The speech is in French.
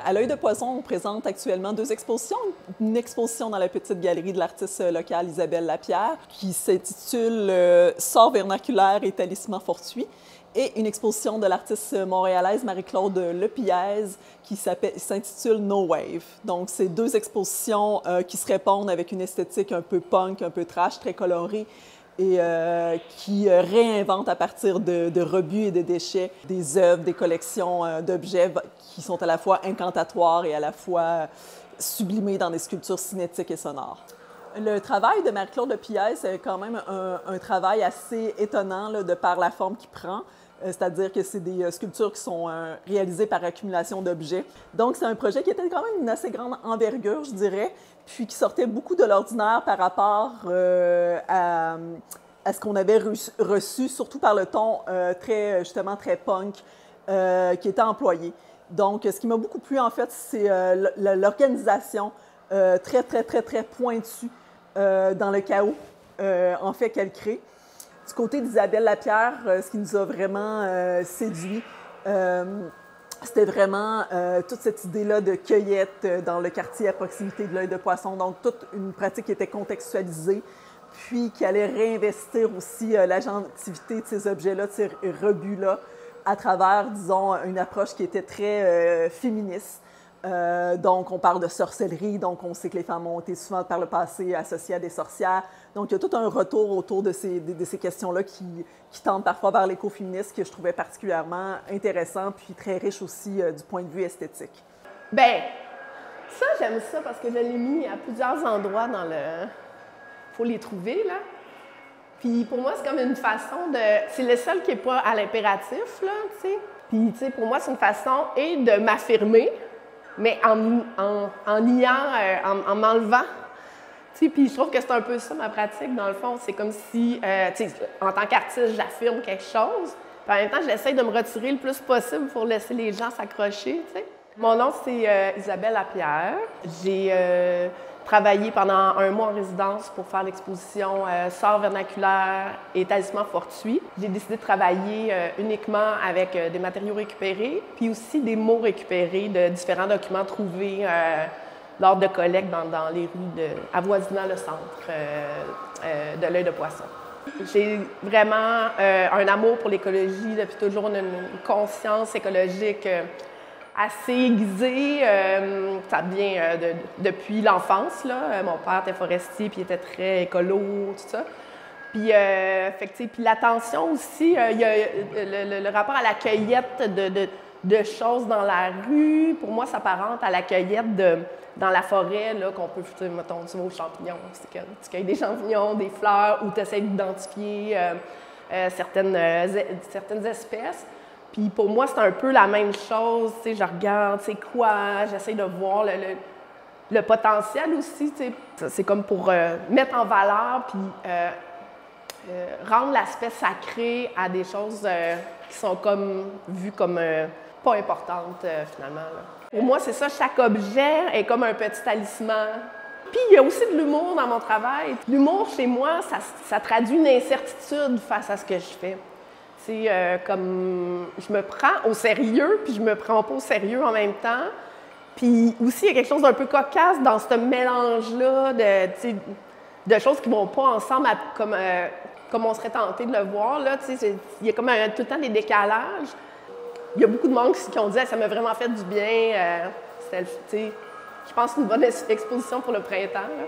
À l'Œil de Poisson, on présente actuellement 2 expositions. Une exposition dans la petite galerie de l'artiste locale Isabelle Lapierre qui s'intitule Sorts vernaculaires et talismans fortuits et une exposition de l'artiste montréalaise Marie-Claude Lepiez qui s'intitule No Wave. Donc, c'est 2 expositions qui se répondent avec une esthétique un peu punk, un peu trash, très colorée et qui réinvente à partir de rebuts et de déchets des œuvres, des collections d'objets qui sont à la fois incantatoires et à la fois sublimés dans des sculptures cinétiques et sonores. Le travail de Marie-Claude Lepiez, c'est quand même un travail assez étonnant là, de par la forme qu'il prend. C'est-à-dire que c'est des sculptures qui sont réalisées par accumulation d'objets. Donc, c'est un projet qui était quand même d'une assez grande envergure, je dirais, puis qui sortait beaucoup de l'ordinaire par rapport à ce qu'on avait reçu, surtout par le ton justement très punk qui était employé. Donc, ce qui m'a beaucoup plu, en fait, c'est l'organisation très pointue dans le chaos, en fait, qu'elle crée. Du côté d'Isabelle Lapierre, ce qui nous a vraiment séduit, c'était vraiment toute cette idée-là de cueillette dans le quartier à proximité de l'Œil de Poisson. Donc, toute une pratique qui était contextualisée, puis qui allait réinvestir aussi l'agentivité de ces objets-là, de ces rebuts-là, à travers, disons, une approche qui était très féministe. Donc, on parle de sorcellerie, donc on sait que les femmes ont été souvent par le passé associées à des sorcières. Donc, il y a tout un retour autour de ces questions-là qui tendent parfois vers l'écoféminisme que je trouvais particulièrement intéressant, puis très riche aussi du point de vue esthétique. Bien, ça, j'aime ça parce que je l'ai mis à plusieurs endroits dans le... Faut les trouver, là. Puis pour moi, c'est comme une façon de... C'est le seul qui n'est pas à l'impératif, là, tu sais. Puis, tu sais, pour moi, c'est une façon de m'affirmer, mais en m'enlevant. Tu sais, puis je trouve que c'est un peu ça, ma pratique, dans le fond. C'est comme si, tu sais, en tant qu'artiste, j'affirme quelque chose, puis en même temps, j'essaie de me retirer le plus possible pour laisser les gens s'accrocher, tu sais. Mon nom, c'est Isabelle Lapierre. J'ai travaillé pendant 1 mois en résidence pour faire l'exposition Sorts vernaculaires et talismans fortuits. J'ai décidé de travailler uniquement avec des matériaux récupérés, puis aussi des mots récupérés de différents documents trouvés lors de collectes dans les rues avoisinant le centre de l'Œil de Poisson. J'ai vraiment un amour pour l'écologie depuis toujours, une conscience écologique assez aiguisée. Ça vient depuis l'enfance, là. Mon père était forestier, puis il était très écolo, tout ça. Puis, puis l'attention aussi, il y a le rapport à la cueillette de choses dans la rue. Pour moi, ça s'apparente à la cueillette dans la forêt, là, qu'on peut, mettons, tu vas aux champignons, tu cueilles des champignons, des fleurs, ou tu essaies d'identifier certaines espèces. Puis pour moi, c'est un peu la même chose, tu sais, je regarde, c'est quoi, j'essaie de voir le potentiel aussi, tu sais. C'est comme pour mettre en valeur, puis rendre l'aspect sacré à des choses qui sont comme vues comme pas importantes, finalement, là. Pour moi, c'est ça, chaque objet est comme un petit talisman. Puis il y a aussi de l'humour dans mon travail. L'humour, chez moi, ça traduit une incertitude face à ce que je fais. Comme je me prends au sérieux, puis je me prends pas au sérieux en même temps. Puis aussi, il y a quelque chose d'un peu cocasse dans ce mélange-là de choses qui vont pas ensemble comme on serait tenté de le voir. Là, il y a comme tout le temps des décalages. Il y a beaucoup de monde qui ont dit « ça m'a vraiment fait du bien ». Je pense que c'est une bonne exposition pour le printemps. Là.